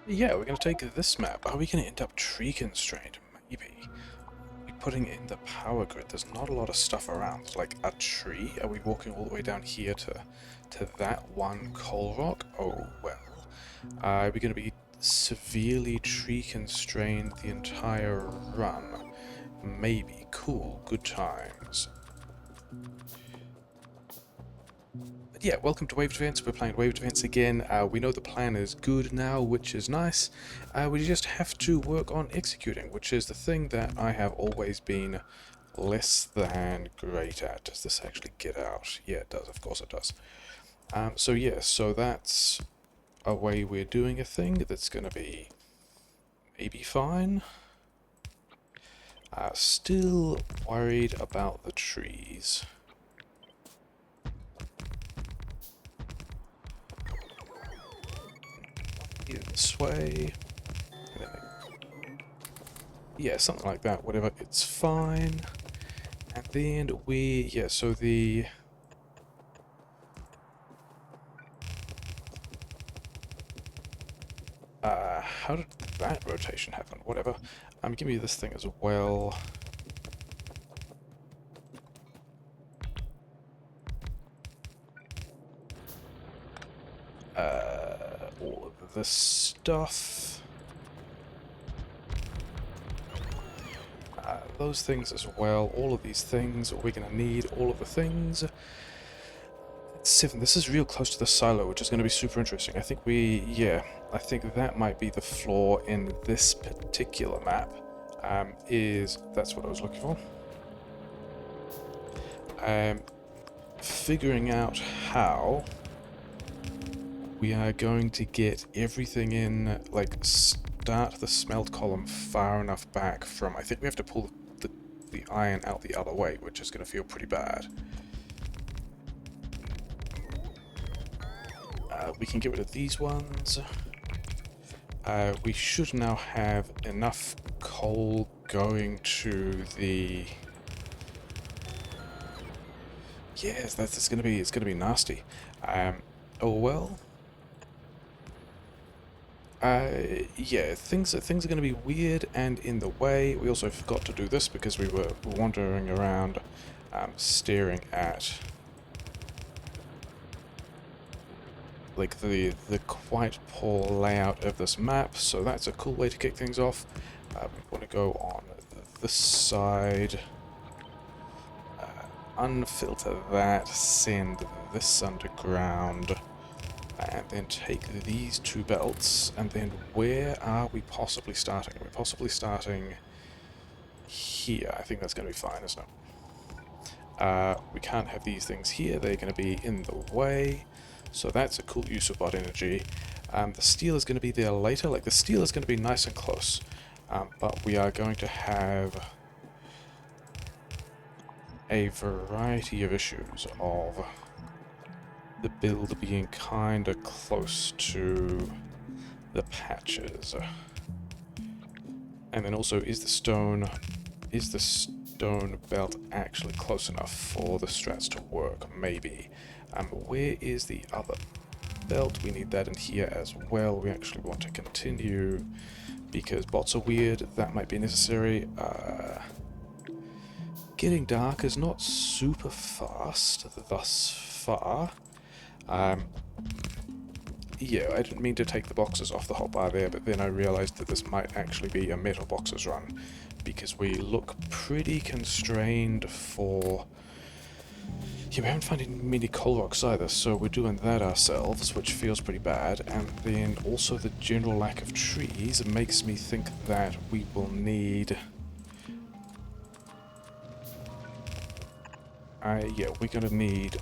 Yeah, we're going to take this map. Are we going to end up tree constrained? Maybe. We're putting in the power grid. There's not a lot of stuff around. Like a tree? Are we walking all the way down here to that one coal rock? Oh, well. We're going to be severely tree constrained the entire run. Maybe. Cool. Good times. But yeah, welcome to Wave Defense. We're playing Wave Defense again. We know the plan is good now, which is nice. We just have to work on executing, which is the thing that I have always been less than great at. Does this actually get out? Yeah, it does. Of course it does. So yeah, so that's a way we're doing a thing that's going to be maybe fine. Still worried about the trees. This way. Yeah, something like that, whatever, it's fine. And then yeah, so the... how did that rotation happen? Whatever. Give me this thing as well. All of this stuff. Those things as well. All of these things. We're going to need all of the things. It's 7. This is real close to the silo, which is going to be super interesting. I think I think that might be the flaw in this particular map. That's what I was looking for. Figuring out how we are going to get everything in, like, start the smelt column far enough back from... I think we have to pull the iron out the other way, which is going to feel pretty bad. We can get rid of these ones. We should now have enough coal going to the... Yes, it's gonna be nasty. Oh well. Yeah, things are going to be weird and in the way. We also forgot to do this because we were wandering around, staring at like the quite poor layout of this map. So that's a cool way to kick things off. We want to go on this side, unfilter that, send this underground. And then take these 2 belts, and then where are we possibly starting? We're possibly starting here. I think that's going to be fine, isn't it? We can't have these things here. They're going to be in the way. So that's a cool use of bot energy. The steel is going to be there later. Like, the steel is going to be nice and close. But we are going to have a variety of issues of the build being kinda close to the patches. And then also, is the stone belt actually close enough for the strats to work? Maybe. Where is the other belt? We need that in here as well. We actually want to continue because bots are weird. That might be necessary. Getting dark is not super fast thus far. Yeah, I didn't mean to take the boxes off the hotbar there, but then I realized that this might actually be a metal boxes run, because we look pretty constrained for... Yeah, we haven't found many coal rocks either, so we're doing that ourselves, which feels pretty bad, and then also the general lack of trees makes me think that we will need... yeah, we're gonna need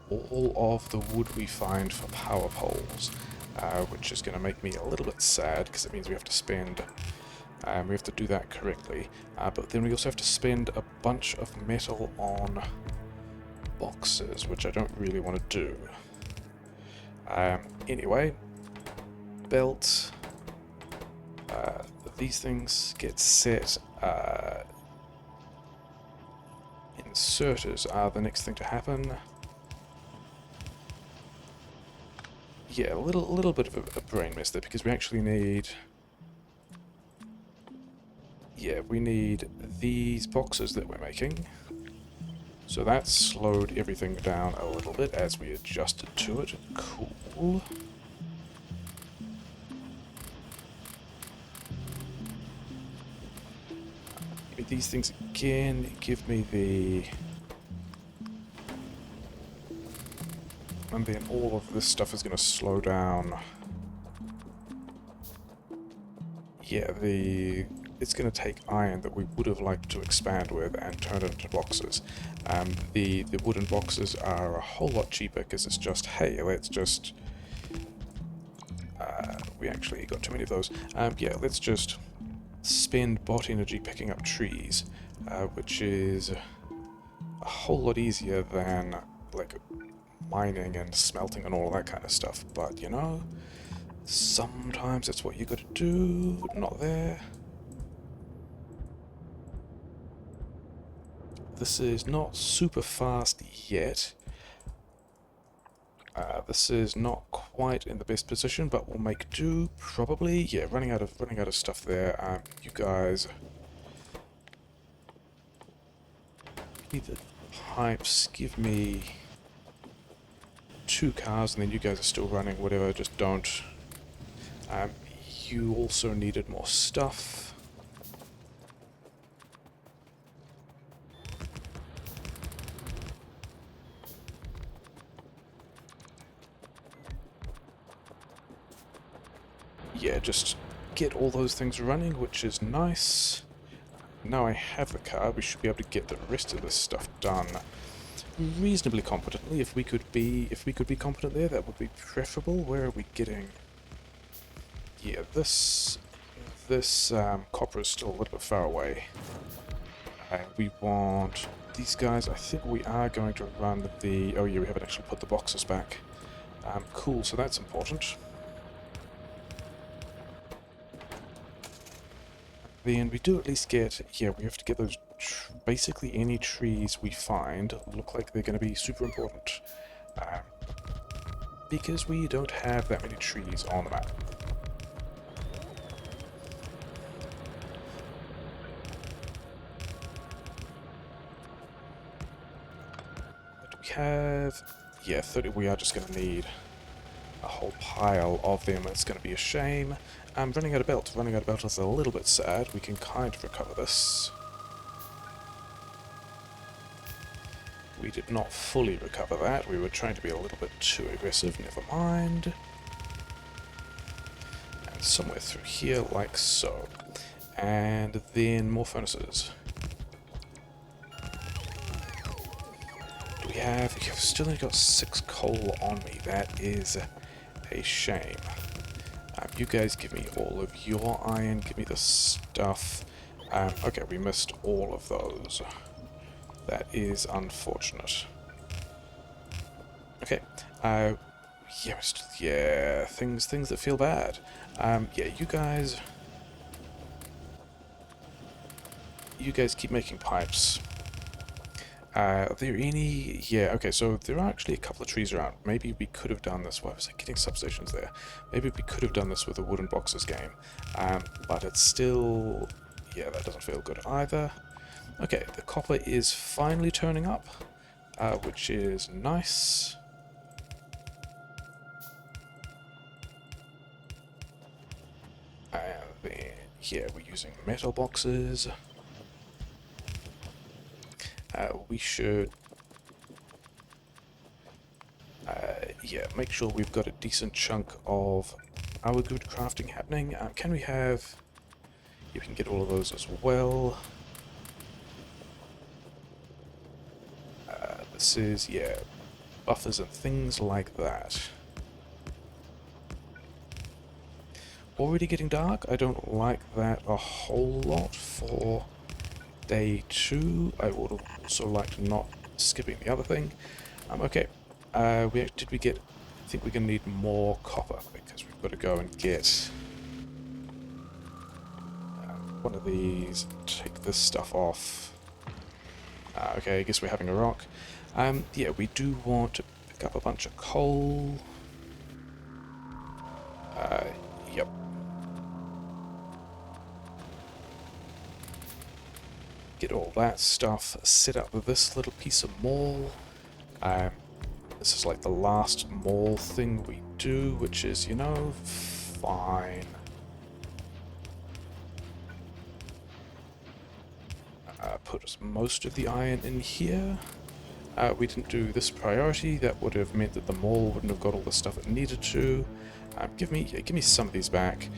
all of the wood we find for power poles, which is going to make me a little bit sad because it means we have to spend, we have to do that correctly, but then we also have to spend a bunch of metal on boxes, which I don't really want to do. Anyway, belt, these things get set, inserters are the next thing to happen. yeah, a little bit of a brain mess there, because we actually need... Yeah, we need these boxes that we're making. So that slowed everything down a little bit as we adjusted to it. Cool. Give me these things again. Give me the... And then all of this stuff is going to slow down. Yeah, it's going to take iron that we would have liked to expand with and turn it into boxes. The wooden boxes are a whole lot cheaper because it's just, hey, let's just... we actually got too many of those. Yeah, let's just spend bot energy picking up trees, which is a whole lot easier than, like, mining and smelting and all of that kind of stuff. But, you know, sometimes it's what you gotta do. Not there. This is not super fast yet. This is not quite in the best position, but we'll make do, probably. Yeah, running out of stuff there. You guys... Give me the pipes, give me 2 cars, and then you guys are still running, whatever, just don't. You also needed more stuff. Yeah, just get all those things running, which is nice. Now I have the car, we should be able to get the rest of this stuff done reasonably competently. If we could be competent there, that would be preferable. Where are we getting? Yeah, this copper is still a little bit far away. We want these guys. I think we are going to run the... Oh yeah, we haven't actually put the boxes back. Cool, so that's important. Then we do at least get... Yeah, we have to get those... basically any trees we find look like they're going to be super important. Because we don't have that many trees on the map. But we have... Yeah, 30... We are just going to need a whole pile of them. It's going to be a shame. Running out of belt. Running out of belt is a little bit sad. We can kind of recover this. We did not fully recover that. We were trying to be a little bit too aggressive. Never mind. And somewhere through here, like so. And then more furnaces. Do we have... You've still only got 6 coal on me. That is a shame. You guys give me all of your iron, give me the stuff. Okay, we missed all of those. That is unfortunate. Okay, yeah, things that feel bad. Yeah, you guys keep making pipes. Are there any... Yeah, okay, so there are actually a couple of trees around. Maybe we could have done this... Why was I getting substations there? Maybe we could have done this with a wooden boxes game. But it's still... Yeah, that doesn't feel good either. Okay, the copper is finally turning up, which is nice. And then, yeah, we're using metal boxes. We should, yeah, make sure we've got a decent chunk of our good crafting happening. Can we have... You can get all of those as well. This is, yeah, buffers and things like that. Already getting dark. I don't like that a whole lot for day 2. I would also like not skipping the other thing. Okay. Did we get... I think we're going to need more copper because we've got to go and get one of these. Take this stuff off. Okay, I guess we're having a rock. Yeah, we do want to pick up a bunch of coal. Yep. Get all that stuff, set up this little piece of mall. This is like the last mall thing we do, which is, you know, fine. Put most of the iron in here. We didn't do this priority. That would have meant that the mall wouldn't have got all the stuff it needed to. Give me some of these back.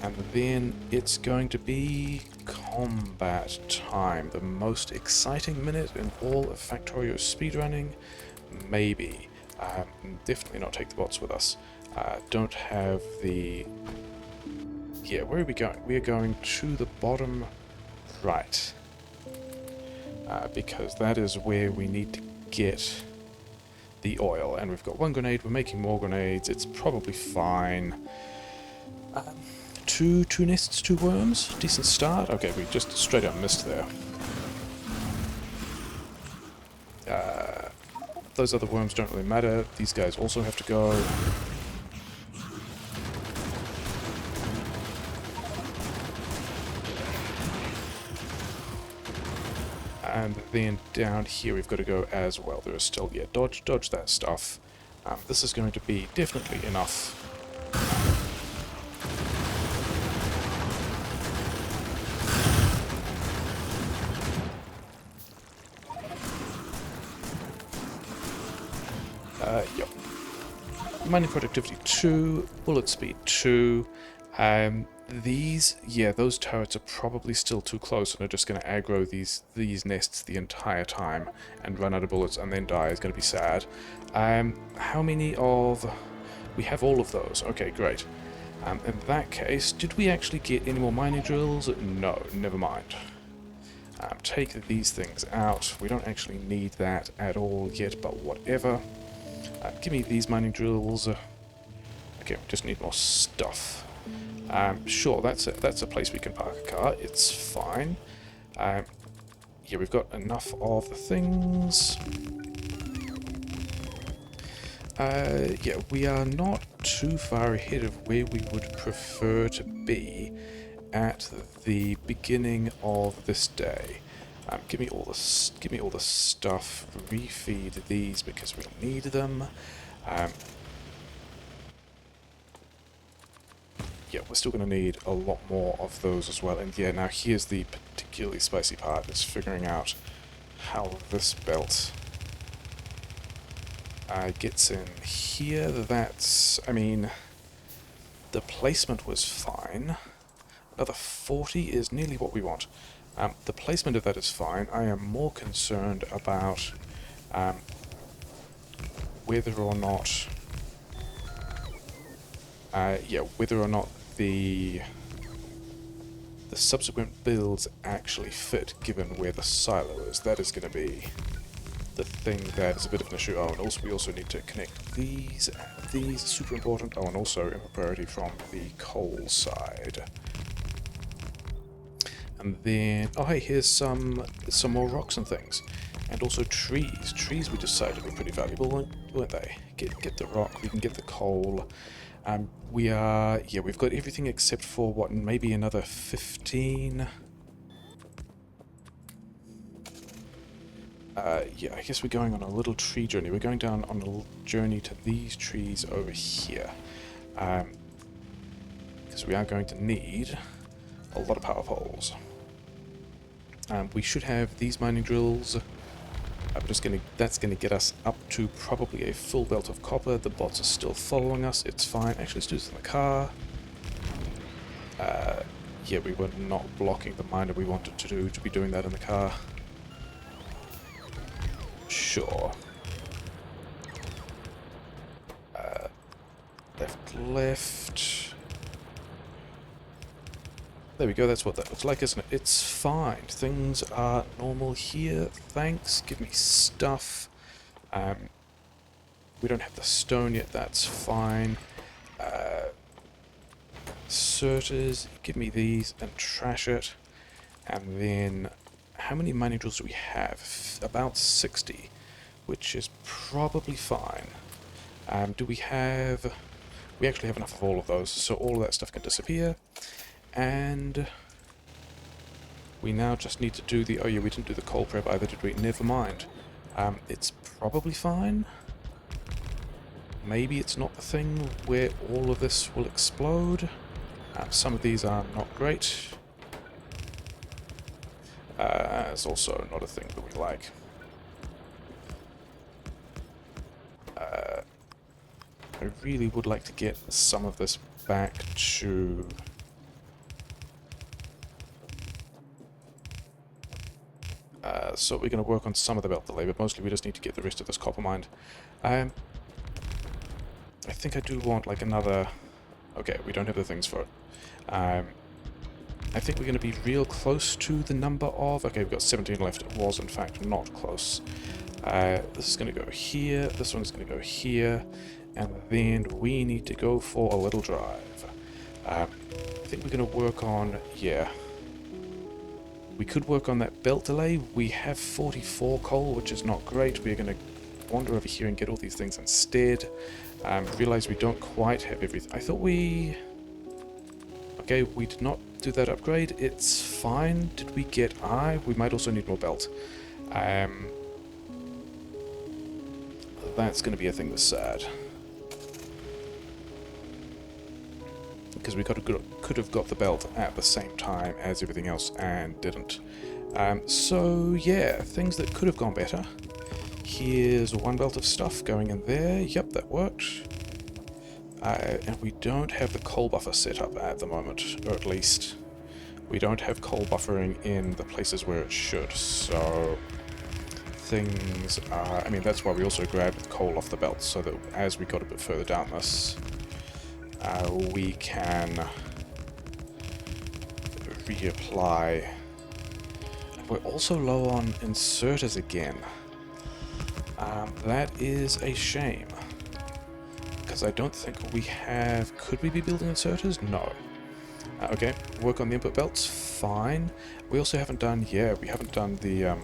And then it's going to be combat time. The most exciting minute in all of Factorio speedrunning. Maybe. Definitely not take the bots with us. Don't have the... Yeah, where are we going? We are going to the bottom right. Because that is where we need to get the oil. And we've got one grenade, we're making more grenades, it's probably fine. Two nests, 2 worms, decent start. Okay, we just straight up missed there. Those other worms don't really matter, these guys also have to go. And then down here we've got to go as well. There is still, yeah, dodge that stuff. This is going to be definitely enough. Yep. Mining productivity 2, bullet speed 2. These, yeah, those turrets are probably still too close and are just going to aggro these nests the entire time and run out of bullets and then die. Is going to be sad. How many of... We have all of those. Okay, great. In that case, did we actually get any more mining drills? No, never mind. Take these things out. We don't actually need that at all yet, but whatever. Give me these mining drills. Okay, we just need more stuff. Sure, that's a place we can park a car. It's fine. Yeah, we've got enough of the things. Yeah, we are not too far ahead of where we would prefer to be at the beginning of this day. Give me all the stuff. Refeed these because we need them. Yeah, we're still going to need a lot more of those as well. And yeah, now here's the particularly spicy part, is figuring out how this belt gets in here. That's, I mean, the placement was fine. Another 40 is nearly what we want. The placement of that is fine. I am more concerned about whether or not... yeah, whether or not the subsequent builds actually fit, given where the silo is. That is going to be the thing that is a bit of an issue. Oh, and also we also need to connect these. These are super important. Oh, and also in priority from the coal side. And then, oh hey, here's some more rocks and things. And also trees. Trees we decided were pretty valuable, weren't they? Get the rock, we can get the coal. We are, yeah, we've got everything except for, what, maybe another 15? Yeah, I guess we're going on a little tree journey. We're going down on a journey to these trees over here. Because we are going to need a lot of power poles. We should have these mining drills. That's gonna get us up to probably a full belt of copper. The bots are still following us. It's fine. Actually, let's do this in the car. Yeah, we were not blocking the miner we wanted to be doing that in the car. Sure. Left. There we go, that's what that looks like, isn't it? It's fine. Things are normal here. Thanks. Give me stuff. We don't have the stone yet, that's fine. Inserters, give me these and trash it. And then, how many mining drills do we have? About 60, which is probably fine. Do we have... We actually have enough of all of those, so all of that stuff can disappear. And we now just need to do the... Oh yeah, we didn't do the coal prep either, did we? Never mind. It's probably fine. Maybe it's not the thing where all of this will explode. Some of these are not great. It's also not a thing that we like. I really would like to get some of this back to... so we're going to work on some of the belt delay, but mostly we just need to get the rest of this copper mined. I think I do want like another... Okay, we don't have the things for it. I think we're going to be real close to the number of... Okay, we've got 17 left. It was, in fact, not close. This is going to go here. This one's going to go here. And then we need to go for a little drive. I think we're going to work on... Yeah. We could work on that belt delay. We have 44 coal, which is not great. We're going to wander over here and get all these things instead. Realize we don't quite have everything. I thought we... Okay, we did not do that upgrade. It's fine. Did we get eye? We might also need more belt. That's going to be a thing that's sad. Because we could have got the belt at the same time as everything else and didn't. So yeah, things that could have gone better. Here's one belt of stuff going in there. Yep, that worked. And we don't have the coal buffer set up at the moment, or at least we don't have coal buffering in the places where it should, so things are... I mean, that's why we also grabbed the coal off the belt, so that as we got a bit further down this, we can reapply. We're also low on inserters again. That is a shame. Because I don't think we have... Could we be building inserters? No. Okay, work on the input belts. Fine. We also haven't done... Yeah, we haven't done the...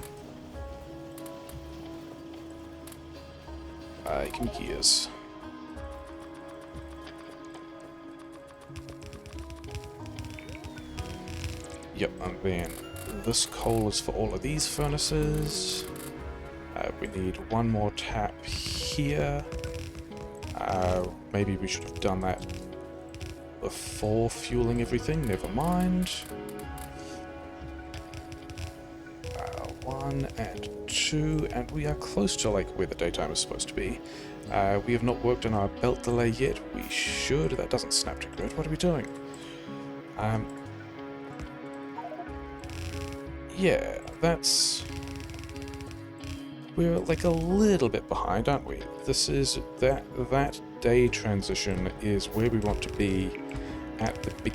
give me gears. Yep, and then this coal is for all of these furnaces. We need one more tap here. Maybe we should have done that before fueling everything, never mind. 1 and 2, and we are close to like where the daytime is supposed to be. We have not worked on our belt delay yet. We should. That doesn't snap to grid. What are we doing? Yeah, that's... We're like a little bit behind, aren't we? This is... That day transition is where we want to be at the big...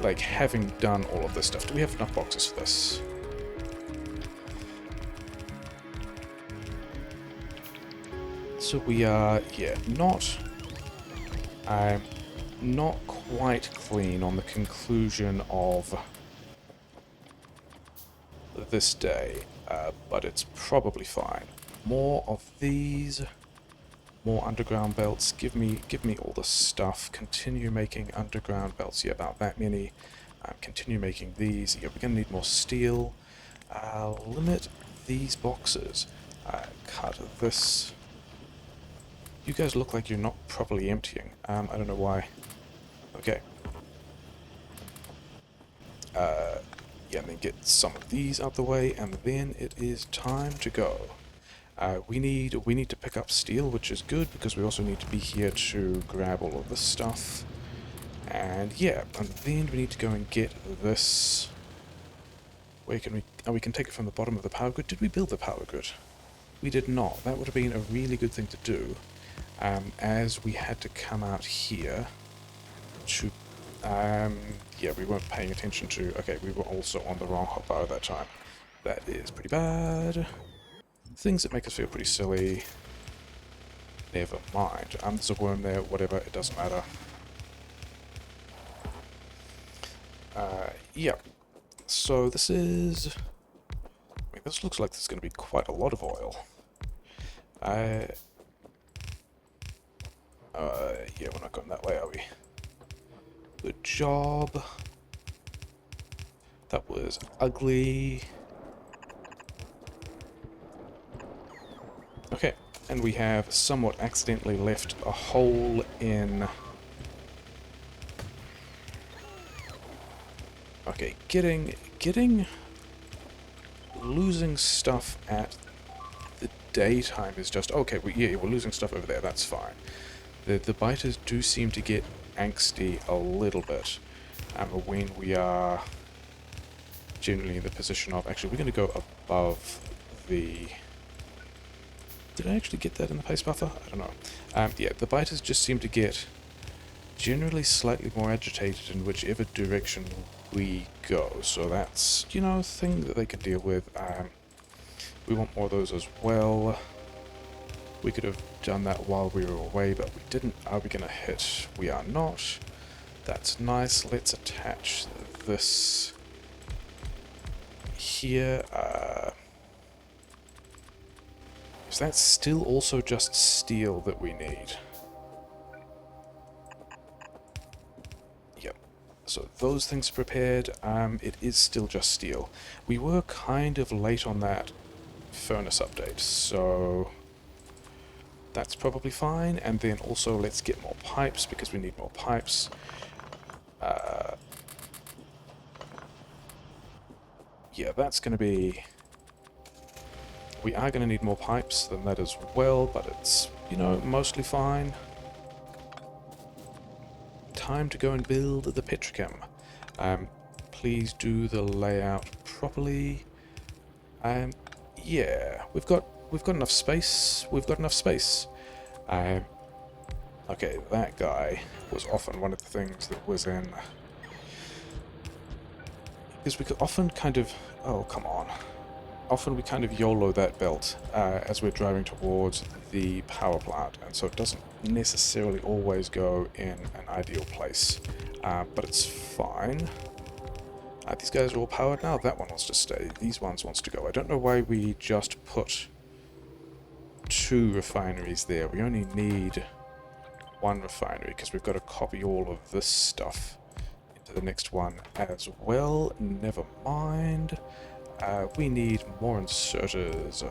Like, having done all of this stuff. Do we have enough boxes for this? So we are, yeah, not quite clean on the conclusion of this day, but it's probably fine. More of these, more underground belts. Give me all the stuff. Continue making underground belts. Yeah, about that many. Continue making these. Yeah, we're gonna need more steel. Limit these boxes. Cut this. You guys look like you're not properly emptying. I don't know why. Okay. Yeah, and then get some of these out the way, and then it is time to go. We need to pick up steel, which is good, because we also need to be here to grab all of this stuff. And yeah, and then we need to go and get this... Where can we... Oh, we can take it from the bottom of the power grid. Did we build the power grid? We did not. That would have been a really good thing to do. As we had to come out here to... yeah, we weren't paying attention to... Okay, we were also on the wrong hotbar at that time. That is pretty bad. Things that make us feel pretty silly. Never mind. There's a worm there, whatever, it doesn't matter. Yeah. So this is... I mean, this looks like there's going to be quite a lot of oil. Yeah, we're not going that way, are we? Good job. That was ugly. Okay, and we have somewhat accidentally left a hole in... Okay, losing stuff at the daytime is just... Okay, yeah, we're losing stuff over there, that's fine. The biters do seem to get angsty a little bit when we are generally in the position of... Actually, we're going to go above the... Did I actually get that in the pace buffer? I don't know. Yeah, the biters just seem to get generally slightly more agitated in whichever direction we go. So that's, you know, a thing that they could deal with. We want more of those as well. We could have done that while we were away, but we didn't. Are we going to hit? We are not. That's nice. Let's attach this here. So that's still also just steel that we need. Yep. So those things are prepared. It is still just steel. We were kind of late on that furnace update, so that's probably fine. And then also let's get more pipes because we need more pipes. Yeah, that's going to be... We are going to need more pipes than that as well, but it's, you know, mostly fine. Time to go and build the petrochem. Please do the layout properly. Yeah, we've got enough space. We've got enough space. Okay, that guy was often one of the things that was in... Because we could often kind of... Oh, come on. Often we kind of YOLO that belt as we're driving towards the power plant, and so it doesn't necessarily always go in an ideal place, but it's fine. These guys are all powered now. That one wants to stay. These ones wants to go. I don't know why we just put 2 refineries there. We only need 1 refinery because we've got to copy all of this stuff into the next one as well. Never mind. We need more inserters.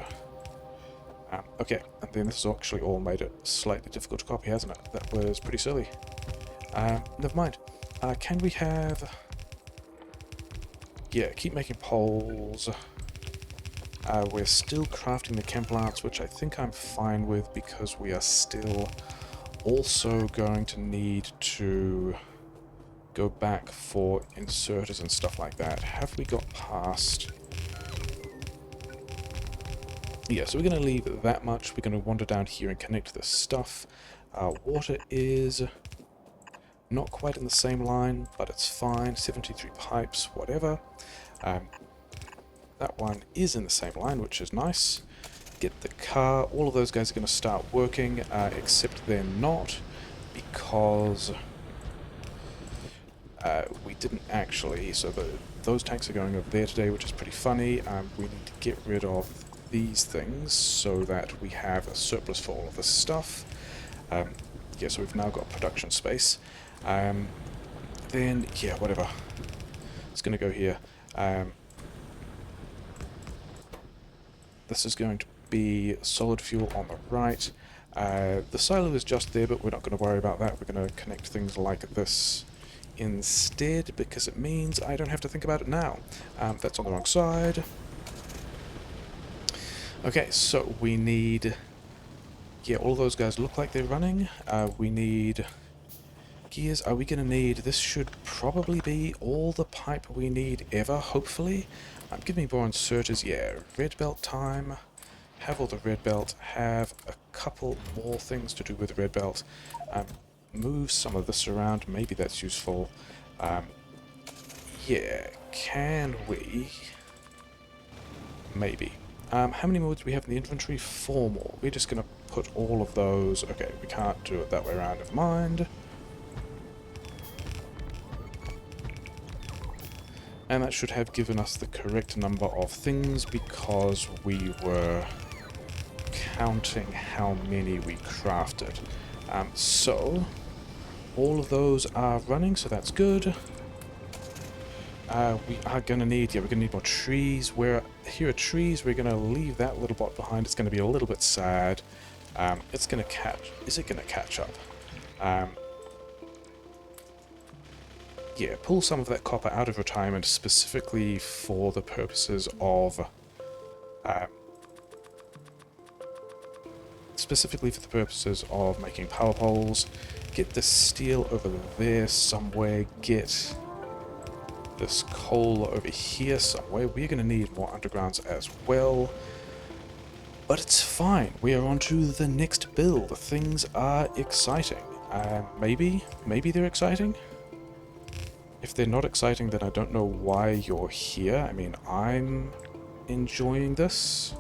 Okay, and then this has actually all made it slightly difficult to copy, hasn't it? That was pretty silly. Never mind. Can we have... Yeah, keep making poles. We're still crafting the chem plants, which I think I'm fine with because we are still also going to need to go back for inserters and stuff like that. Have we got past... Yeah, so we're going to leave that much. We're going to wander down here and connect this stuff. Water is not quite in the same line, but it's fine. 73 pipes, whatever. That one is in the same line, which is nice. Get the car. All of those guys are going to start working, except they're not, because we didn't actually... So those tanks are going over there today, which is pretty funny. We need to get rid of these things so that we have a surplus for all of this stuff. Yeah, so we've now got production space. Then, yeah, whatever. It's going to go here. This is going to be solid fuel on the right. The silo is just there, but we're not going to worry about that. We're going to connect things like this instead, because it means I don't have to think about it now. That's on the wrong side. Okay, so we need... Yeah, all those guys look like they're running. We need gears. Are we going to need... This should probably be all the pipe we need ever, hopefully. Give me more inserters. Yeah, red belt time. Have all the red belt. Have a couple more things to do with red belt. Move some of this around. Maybe that's useful. Yeah, can we... Maybe. How many more do we have in the inventory? 4 more. We're just going to put all of those... Okay, we can't do it that way around. Never mind. And that should have given us the correct number of things because we were counting how many we crafted. So, all of those are running, so that's good. We are going to need, we're going to need more trees. Here are trees, we're going to leave that little bot behind. It's going to be a little bit sad. It's going to catch, is it going to catch up? Yeah, pull some of that copper out of retirement specifically for the purposes of making power poles. Get the steel over there somewhere. Get this coal over here somewhere. We're going to need more undergrounds as well. But it's fine. We are on to the next build. Things are exciting. Maybe they're exciting? If they're not exciting, then I don't know why you're here. I mean, I'm enjoying this.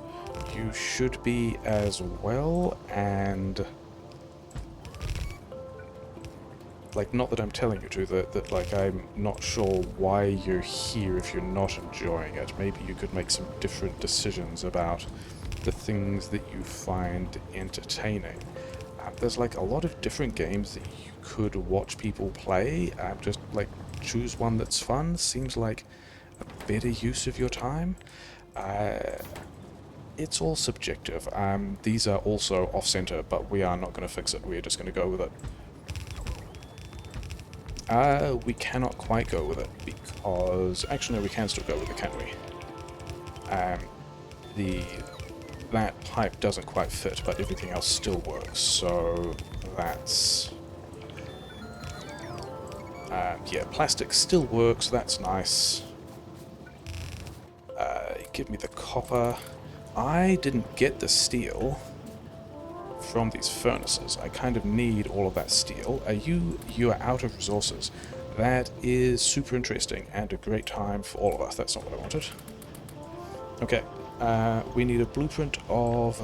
You should be as well, and... like, not that I'm telling you to, that like, I'm not sure why you're here if you're not enjoying it. Maybe you could make some different decisions about the things that you find entertaining. There's like a lot of different games that you could watch people play. Just like choose one that's fun. Seems like a better use of your time. It's all subjective. These are also off-center, but we are not going to fix it. We're just going to go with it. We cannot quite go with it because... actually, no, we can still go with it, can't we? That pipe doesn't quite fit, but everything else still works, so that's... yeah, plastic still works, that's nice. Give me the copper. I didn't get the steel from these furnaces. I kind of need all of that steel. You are out of resources. That is super interesting and a great time for all of us. That's not what I wanted. Okay. We need a blueprint of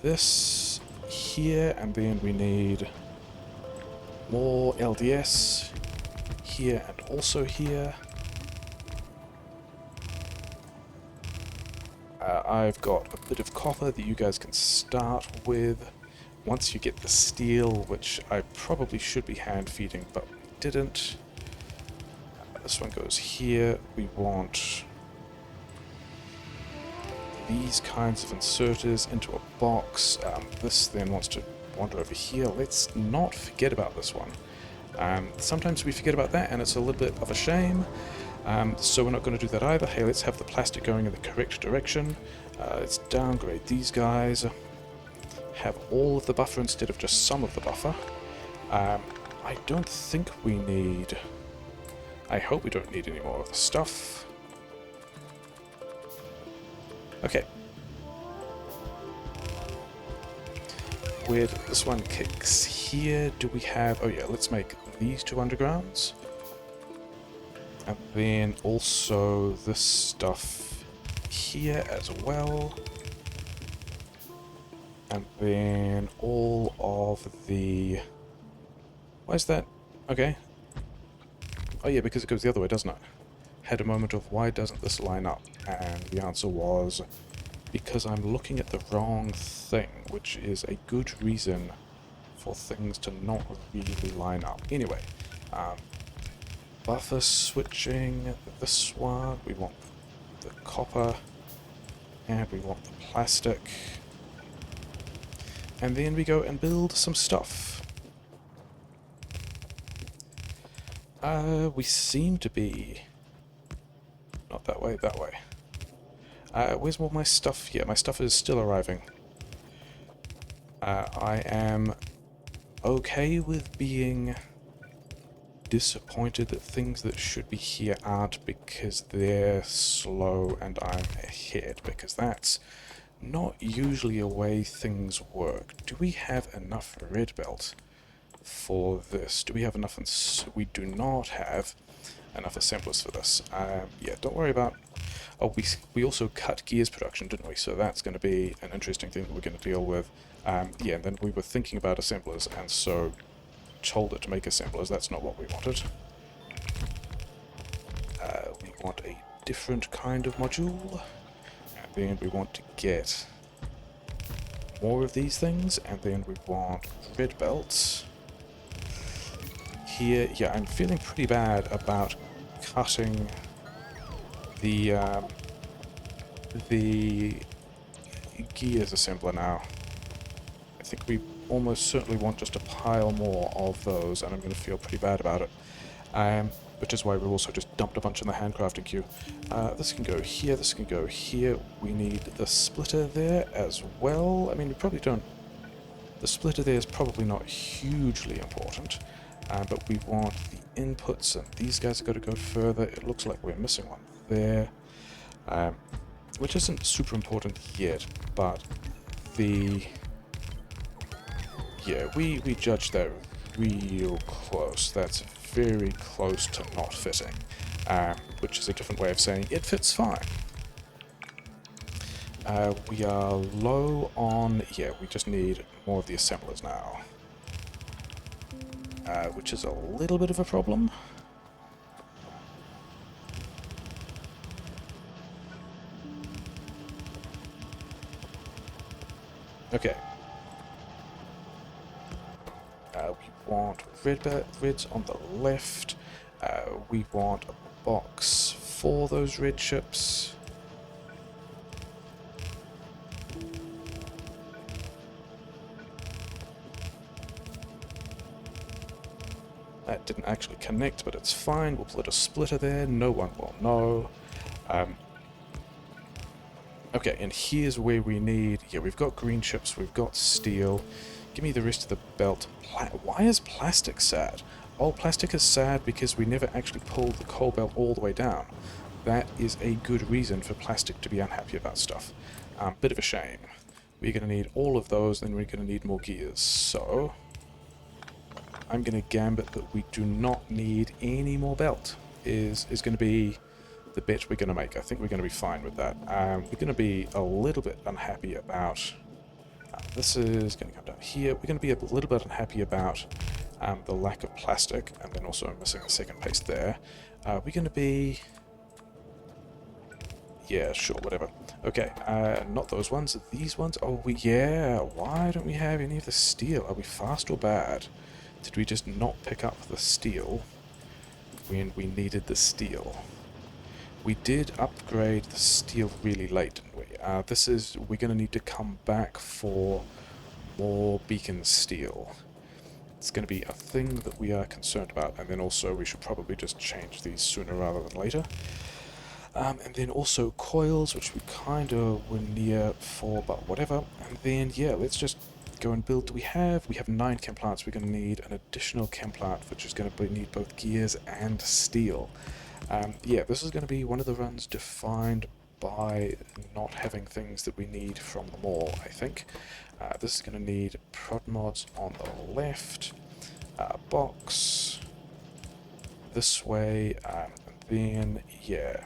this here, and then we need more LDS here and also here. I've got a bit of copper that you guys can start with. Once you get the steel, which I probably should be hand feeding, but we didn't. This one goes here. We want these kinds of inserters into a box. This then wants to wander over here. Let's not forget about this one. Sometimes we forget about that, and it's a little bit of a shame. So we're not going to do that either. Hey, let's have the plastic going in the correct direction. Let's downgrade these guys. Have all of the buffer instead of just some of the buffer. I don't think we need... I hope we don't need any more of the stuff. Okay. Where this one kicks here, do we have... oh yeah, let's make these two undergrounds. And then also this stuff here as well. And then all of the... why is that? Okay. Oh yeah, because it goes the other way, doesn't it? Had a moment of why doesn't this line up? And the answer was because I'm looking at the wrong thing, which is a good reason for things to not really line up. Anyway, buffer switching, this one, we want the copper, and we want the plastic. And then we go and build some stuff. We seem to be... not that way, that way. Where's all my stuff? Yeah, my stuff is still arriving. I am okay with being disappointed that things that should be here aren't because they're slow and I'm ahead, because that's not usually a way things work. Do we have enough red belt for this? Do we have enough? We do not have enough assemblers for this. Yeah, don't worry about... oh, we also cut gears production, didn't we? So that's going to be an interesting thing that we're going to deal with. Yeah, and then we were thinking about assemblers, and so told it to make assemblers. That's not what we wanted. We want a different kind of module, and then we want to get more of these things, and then we want red belts. Here, yeah, I'm feeling pretty bad about cutting the gears assembler now. I think we almost certainly want just a pile more of those, and I'm going to feel pretty bad about it. Which is why we've also just dumped a bunch in the handcrafting queue. This can go here, this can go here. We need the splitter there as well. I mean, we probably don't... The splitter there is probably not hugely important, but we want the inputs, and these guys have got to go further. It looks like we're missing one there, which isn't super important yet, but the... Yeah, we judged that real close. That's very close to not fitting, which is a different way of saying it fits fine. We are low on... Yeah, we just need more of the assemblers now, which is a little bit of a problem. Okay. We want reds on the left. We want a box for those red chips. That didn't actually connect, but it's fine. We'll put a splitter there. No one will know. Okay, and here's where we need... Yeah, we've got green chips, we've got steel. Give me the rest of the belt. Why is plastic sad? Oh, plastic is sad because we never actually pulled the coal belt all the way down. That is a good reason for plastic to be unhappy about stuff. Bit of a shame. We're going to need all of those, then we're going to need more gears. So, I'm going to gambit that we do not need any more belt. Is going to be the bet we're going to make. I think we're going to be fine with that. We're going to be a little bit unhappy about... this is going to come down here. We're going to be a little bit unhappy about the lack of plastic, and then also missing the second paste there. We're going to be... Yeah, sure, whatever. Okay, not those ones, these ones. Oh, yeah, why don't we have any of the steel? Are we fast or bad? Did we just not pick up the steel when we needed the steel? We did upgrade the steel really late, didn't we? We're going to need to come back for more beacon steel. It's going to be a thing that we are concerned about, and then also we should probably just change these sooner rather than later. And then also coils, which we kind of were near for, but whatever. And then, yeah, let's just go and build. We have 9 chem plants. We're going to need an additional chem plant, which is going to need both gears and steel. Yeah, this is going to be one of the runs defined by not having things that we need from the mall, I think. This is going to need prod mods on the left, box this way, and then, yeah,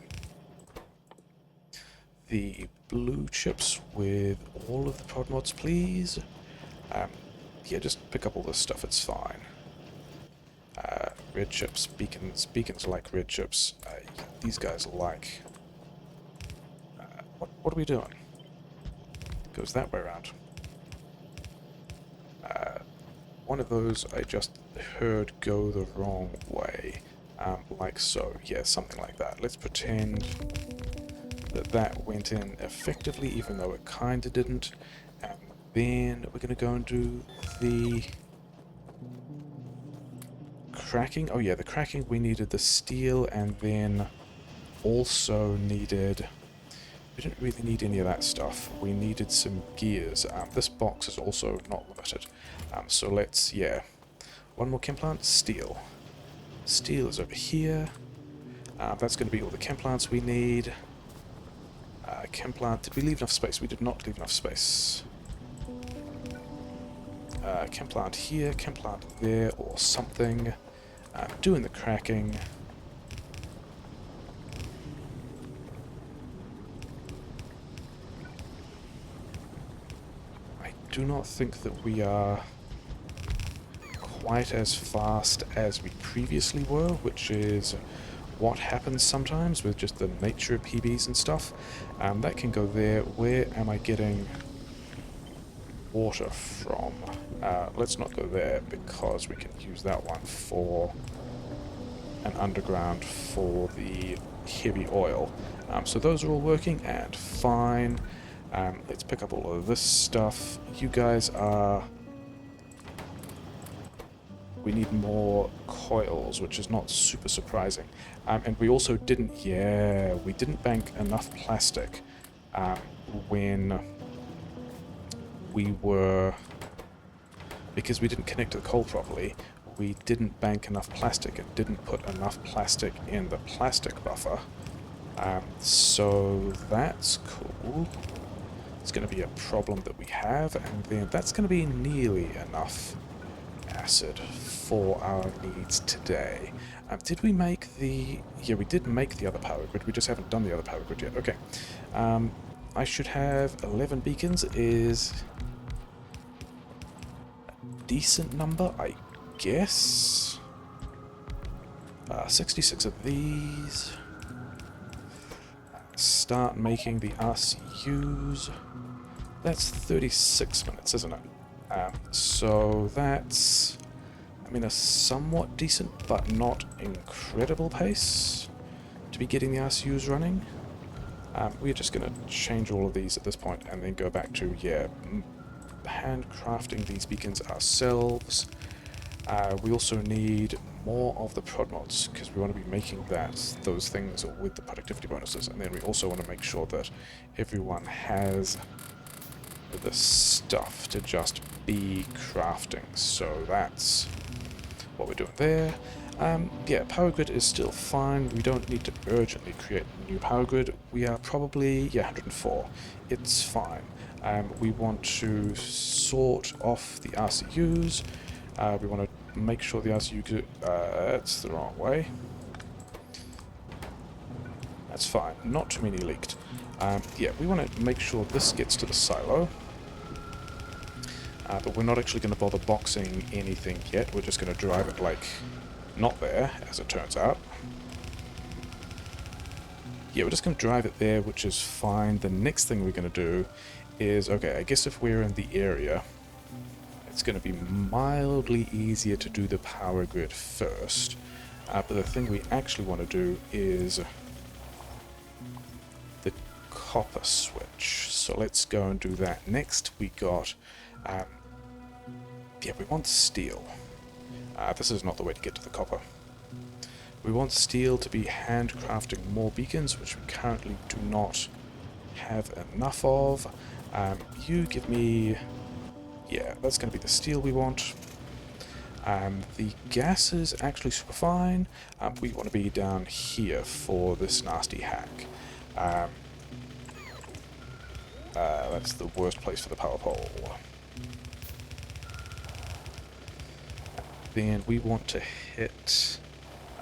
the blue chips with all of the prod mods, please. Yeah, just pick up all this stuff, it's fine. Red chips, beacons like red chips. These guys like... What are we doing? Goes that way around. One of those I just heard go the wrong way. Like so. Yeah, something like that. Let's pretend that went in effectively, even though it kinda didn't. And then we're gonna go and do the... cracking. Oh yeah, the cracking, we needed the steel, and then also needed... We didn't really need any of that stuff. We needed some gears. This box is also not limited. So let's, yeah. One more chem plant, steel. Steel is over here. That's going to be all the chem plants we need. Chem plant, did we leave enough space? We did not leave enough space. Chem plant here, chem plant there, or something. Doing the cracking. I do not think that we are quite as fast as we previously were, which is what happens sometimes with just the nature of PBs and stuff. That can go there. Where am I getting... water from? Let's not go there because we can use that one for an underground for the heavy oil. So those are all working and fine. Let's pick up all of this stuff. You guys are... We need more coils, which is not super surprising. And we also didn't... Yeah, we didn't bank enough plastic when we were... Because we didn't connect to the coal properly, we didn't bank enough plastic and didn't put enough plastic in the plastic buffer. So that's cool. It's going to be a problem that we have, and then that's going to be nearly enough acid for our needs today. Did we make the... Yeah, we did make the other power grid, we just haven't done the other power grid yet. Okay. I should have 11 beacons is a decent number, I guess. 66 of these. Start making the RCUs. That's 36 minutes, isn't it? So that's, I mean, a somewhat decent but not incredible pace to be getting the RCUs running. We're just going to change all of these at this point and then go back to, yeah, handcrafting these beacons ourselves. We also need more of the prod mods because we want to be making those things with the productivity bonuses, and then we also want to make sure that everyone has the stuff to just be crafting. So that's what we're doing there. Yeah, power grid is still fine. We don't need to urgently create a new power grid. We are probably, yeah, 104. It's fine. We want to sort off the RCUs. We want to make sure the RCU... that's the wrong way. That's fine. Not too many leaked. Yeah, we want to make sure this gets to the silo. But we're not actually going to bother boxing anything yet. We're just going to drive it, like, not there, as it turns out. Yeah, we're just going to drive it there, which is fine. The next thing we're going to do is... Okay, I guess if we're in the area, it's going to be mildly easier to do the power grid first. But the thing we actually want to do is the copper switch. So let's go and do that. Next we got... yeah, we want steel. This is not the way to get to the copper. We want steel to be handcrafting more beacons, which we currently do not have enough of. You give me... Yeah, that's going to be the steel we want. The gas is actually super fine. We want to be down here for this nasty hack. That's the worst place for the power pole. Then we want to hit...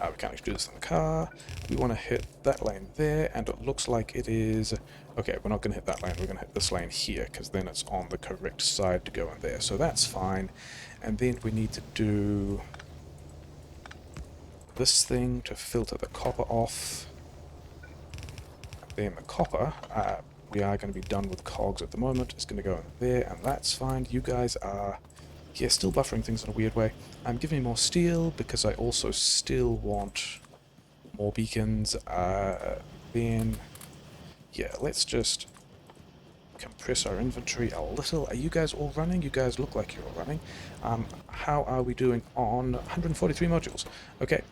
we can't actually do this in the car. We want to hit that lane there, and it looks like it is... Okay, we're not going to hit that lane, we're going to hit this lane here, because then it's on the correct side to go in there. So that's fine. And then we need to do this thing to filter the copper off. Then the copper, we are going to be done with cogs at the moment. It's going to go in there, and that's fine. You guys are... Yeah, still buffering things in a weird way. I'm giving more steel because I also still want more beacons. Then, yeah, let's just compress our inventory a little. Are you guys all running? You guys look like you're all running. How are we doing on 143 modules? Okay,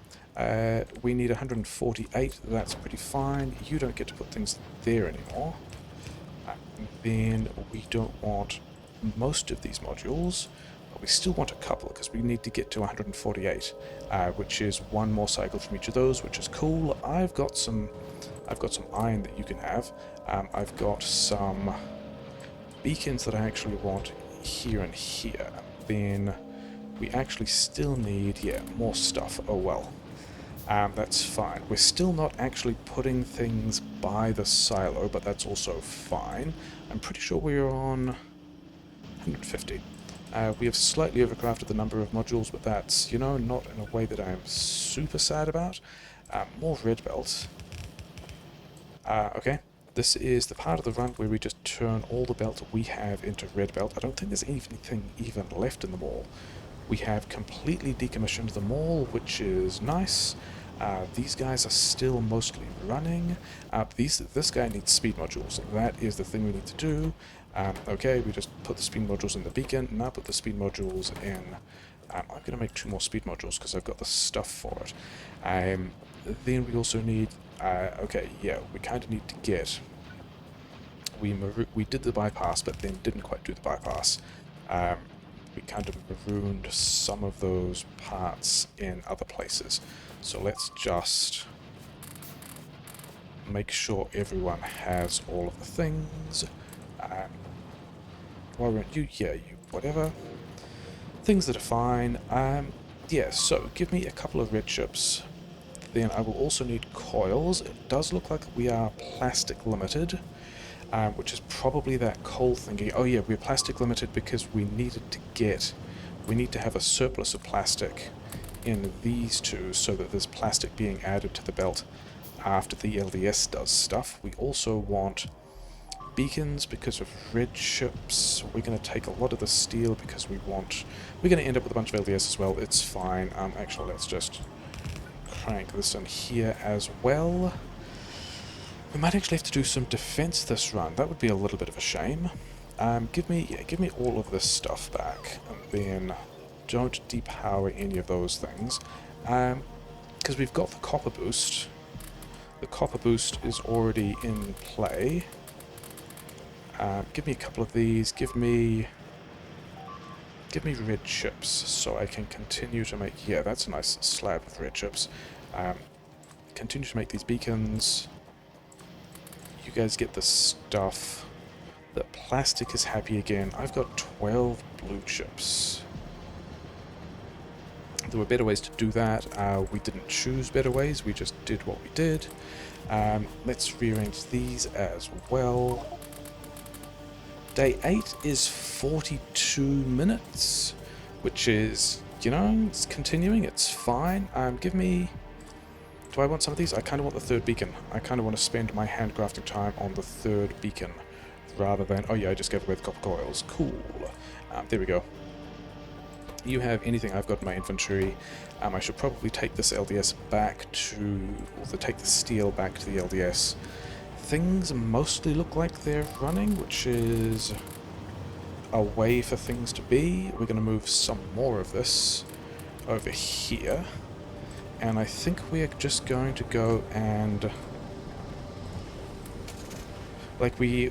we need 148. That's pretty fine. You don't get to put things there anymore. Then we don't want most of these modules. We still want a couple because we need to get to 148, which is one more cycle from each of those, which is cool. I've got some iron that you can have. I've got some beacons that I actually want here and here. Then we actually still need, yeah, more stuff. Oh well. That's fine. We're still not actually putting things by the silo, but that's also fine. I'm pretty sure we're on 150. We have slightly overcrafted the number of modules, but that's, you know, not in a way that I'm super sad about. More red belts. Okay. This is the part of the run where we just turn all the belt we have into red belt. I don't think there's anything even left in the mall. We have completely decommissioned the mall, which is nice. These guys are still mostly running. This guy needs speed modules. That is the thing we need to do. Okay, we just put the speed modules in the beacon. Now put the speed modules in. I'm going to make 2 more speed modules because I've got the stuff for it. Then we also need... okay, yeah, we kind of need to get... We did the bypass, but then didn't quite do the bypass. We kind of marooned some of those parts in other places. So let's just make sure everyone has all of the things. Why weren't you? Yeah, you, whatever. Things that are fine. Yeah, so give me a couple of red chips. Then I will also need coils. It does look like we are plastic limited. Which is probably that coal thingy. Oh yeah, we're plastic limited because we need to have a surplus of plastic in these two so that there's plastic being added to the belt after the LDS does stuff. We also want beacons because of red chips. We're going to take a lot of the steel because we're going to end up with a bunch of LDS as well. It's fine. Actually, let's just crank this in here as well. We might actually have to do some defense this run. That would be a little bit of a shame. Give me all of this stuff back, and then don't depower any of those things, because we've got the copper boost. The copper boost is already in play. Give me a couple of these. Give me red chips so I can continue to make. Yeah, that's a nice slab of red chips. Continue to make these beacons. You guys get the stuff. The plastic is happy again. I've got 12 blue chips. There were better ways to do that. We didn't choose better ways. We just did what we did. Let's rearrange these as well. Day 8 is 42 minutes, which is, you know, it's continuing. It's fine. Give me... Do I want some of these? I kind of want the 3rd beacon. I kind of want to spend my handcrafting time on the 3rd beacon rather than... Oh yeah, I just gave away the copper coils. Cool. There we go. You have anything I've got in my inventory. I should probably take this LDS back to... Or take the steel back to the LDS. Things mostly look like they're running, which is a way for things to be. We're going to move some more of this over here. And I think we're just going to go and... Like, we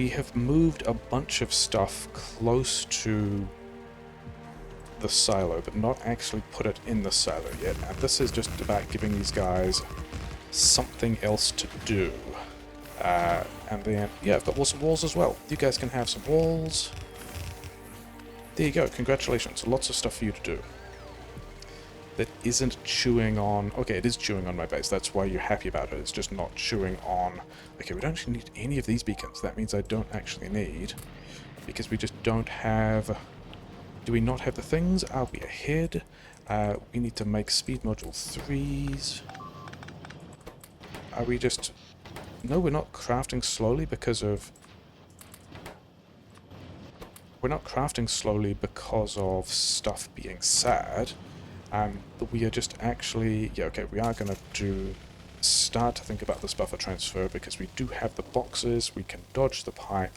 have moved a bunch of stuff close to the silo, but not actually put it in the silo yet. And this is just about giving these guys something else to do. And then, yeah, I've got some walls as well. You guys can have some walls. There you go, congratulations. Lots of stuff for you to do. That isn't chewing on... Okay, it is chewing on my base. That's why you're happy about it. It's just not chewing on... Okay, we don't actually need any of these beacons. That means I don't actually need... Because we just don't have... Do we not have the things? Are we ahead? We need to make speed module 3s. Are we just... No, we're not crafting slowly because of... We're not crafting slowly because of stuff being sad. But we are just actually... Yeah, okay, we are going to start to think about this buffer transfer because we do have the boxes, we can dodge the pipe.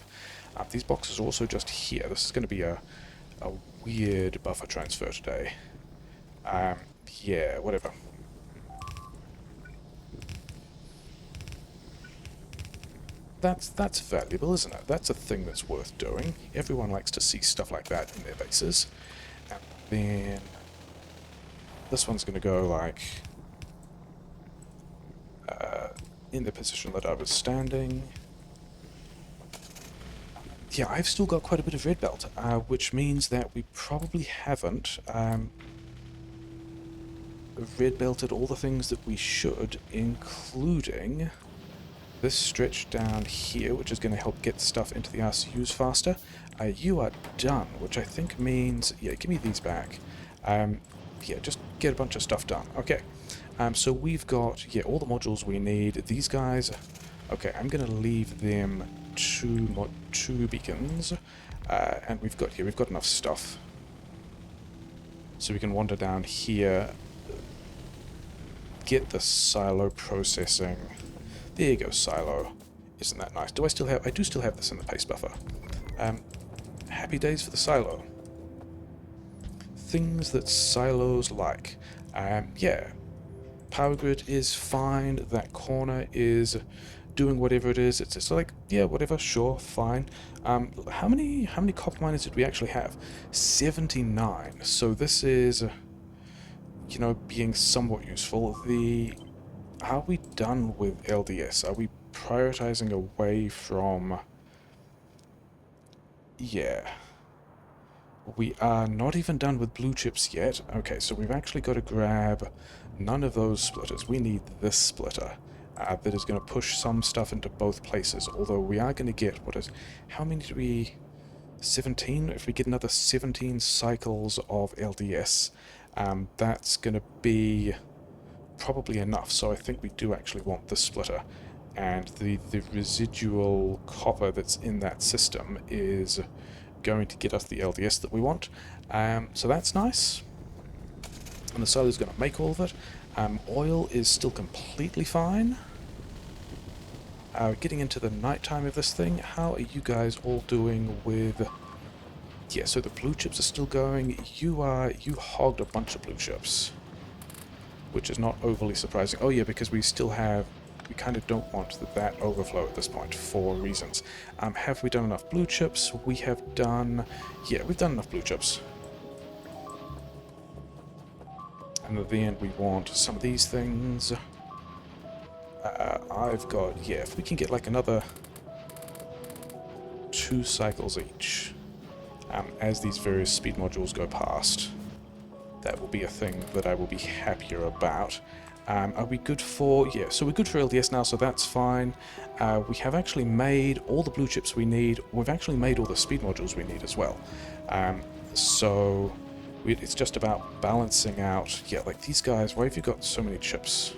These boxes are also just here. This is going to be a weird buffer transfer today. Yeah, whatever. That's valuable, isn't it? That's a thing that's worth doing. Everyone likes to see stuff like that in their bases. And then... This one's going to go, like, in the position that I was standing. Yeah, I've still got quite a bit of red belt, which means that we probably haven't red belted all the things that we should, including this stretch down here, which is going to help get stuff into the RCUs faster. You are done, which I think means... Yeah, give me these back. Yeah, just get a bunch of stuff done. Okay, so we've got, yeah, all the modules we need. These guys Okay, I'm going to leave them two beacons, and we've got enough stuff. So we can wander down here, get the silo processing. There you go, silo. Isn't that nice? I do still have this in the paste buffer. Happy days for the silo. Things that silos like. Yeah. Power grid is fine. That corner is doing whatever it is. It's just like, yeah, whatever, sure, fine. How many copper miners did we actually have? 79. So this is, you know, being somewhat useful. Are we done with LDS? Are we prioritizing away from... Yeah. We are not even done with blue chips yet. Okay, so we've actually got to grab none of those splitters. We need this splitter that is going to push some stuff into both places. Although we are going to get, how many do we... 17? If we get another 17 cycles of LDS, that's going to be probably enough. So I think we do actually want this splitter. And the residual copper that's in that system is going to get us the LDS that we want. So that's nice. And the solar is going to make all of it. Oil is still completely fine. Getting into the nighttime of this thing, how are you guys all doing with... Yeah, so the blue chips are still going. You hogged a bunch of blue chips, which is not overly surprising. Oh yeah, because we still have... We kind of don't want that overflow at this point for reasons. Have we done enough blue chips? We have done... Yeah, we've done enough blue chips. And at the end we want some of these things. I've got... Yeah, if we can get like another 2 cycles each as these various speed modules go past, that will be a thing that I will be happier about. Are we good for... Yeah, so we're good for LDS now, so that's fine. We have actually made all the blue chips we need. We've actually made all the speed modules we need as well. So it's just about balancing out... Yeah, like these guys, why have you got so many chips?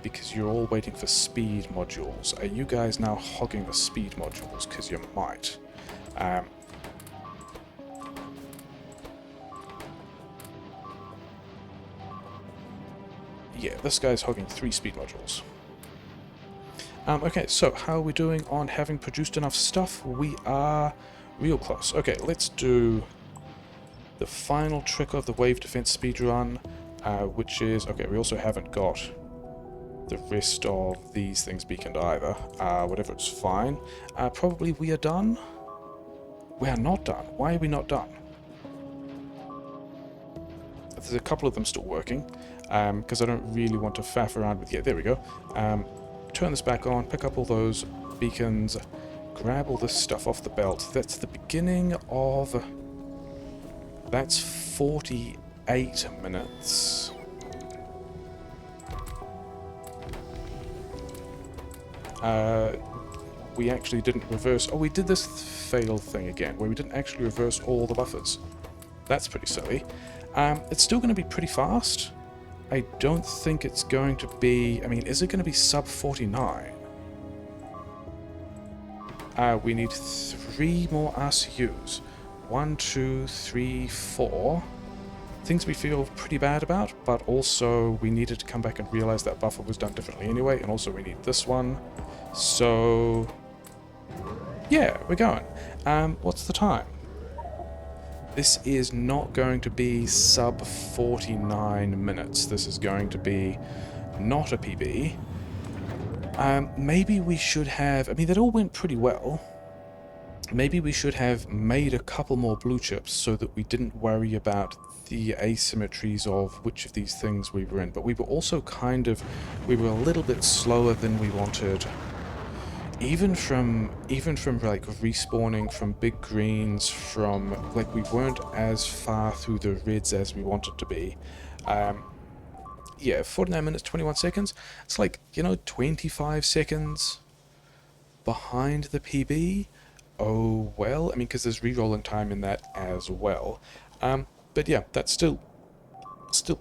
Because you're all waiting for speed modules. Are you guys now hogging the speed modules? Because you might. Yeah, this guy's hogging 3 speed modules. Okay, so how are we doing on having produced enough stuff? We are real close. Okay, let's do the final trick of the Wave Defense speedrun, which is... Okay, we also haven't got the rest of these things beaconed either. Whatever, it's fine. Probably we are done. We are not done. Why are we not done? There's a couple of them still working, because I don't really want to faff around with... Yeah, there we go. Turn this back on, pick up all those beacons, grab all this stuff off the belt. That's the beginning of... That's 48 minutes. We actually didn't reverse... Oh, we did this fail thing again, where we didn't actually reverse all the buffers. That's pretty silly. It's still going to be pretty fast. I don't think it's going to be... I mean, is it going to be sub 49? We need 3 more RCUs. 1, 2, 3, 4. Things we feel pretty bad about, but also we needed to come back and realize that buffer was done differently anyway, and also we need this one. So... Yeah, we're going. What's the time? This is not going to be sub 49 minutes. This is going to be not a PB. Maybe we should have... I mean, that all went pretty well. Maybe we should have made a couple more blue chips so that we didn't worry about the asymmetries of which of these things we were in. But we were also kind of... We were a little bit slower than we wanted. Even from like respawning from big greens, from like we weren't as far through the reds as we wanted to be. Yeah, 49 minutes 21 seconds. It's like, you know, 25 seconds behind the PB. Oh well, I mean, because there's re-rolling time in that as well. But yeah, that's still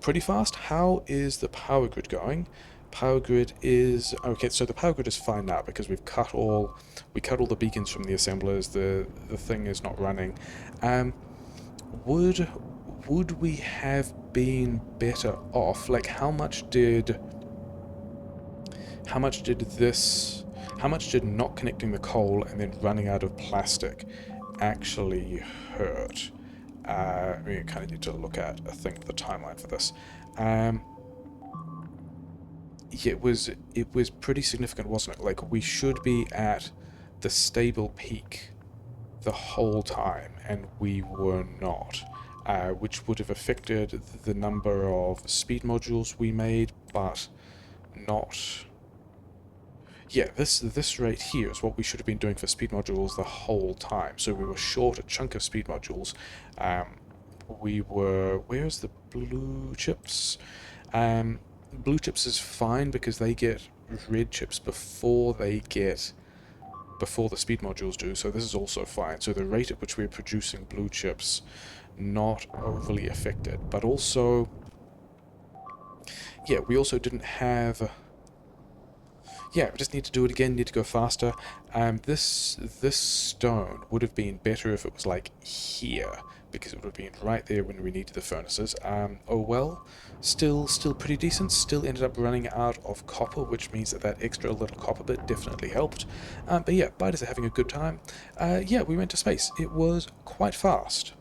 pretty fast. How is the power grid going? Power grid is okay. So the power grid is fine now because we cut all the beacons from the assemblers. The thing is not running. Um, would would we have been better off? Like, how much did this, how much did not connecting the coal and then running out of plastic actually hurt? We kind of need to look at, I think, the timeline for this. Yeah, it was pretty significant, wasn't it? Like, we should be at the stable peak the whole time, and we were not, which would have affected the number of speed modules we made, but not. Yeah, this right here is what we should have been doing for speed modules the whole time. So we were short a chunk of speed modules. We were. Where's the blue chips? Blue chips is fine because they get red chips before the speed modules do, so this is also fine. So the rate at which we're producing blue chips, not overly affected. But also, yeah, we also didn't have. Yeah, we just need to do it again, need to go faster. This stone would have been better if it was like here, because it would have been right there when we needed the furnaces. Oh well, still pretty decent. Still ended up running out of copper, which means that extra little copper bit definitely helped. But yeah, biters are having a good time. Yeah, we went to space. It was quite fast.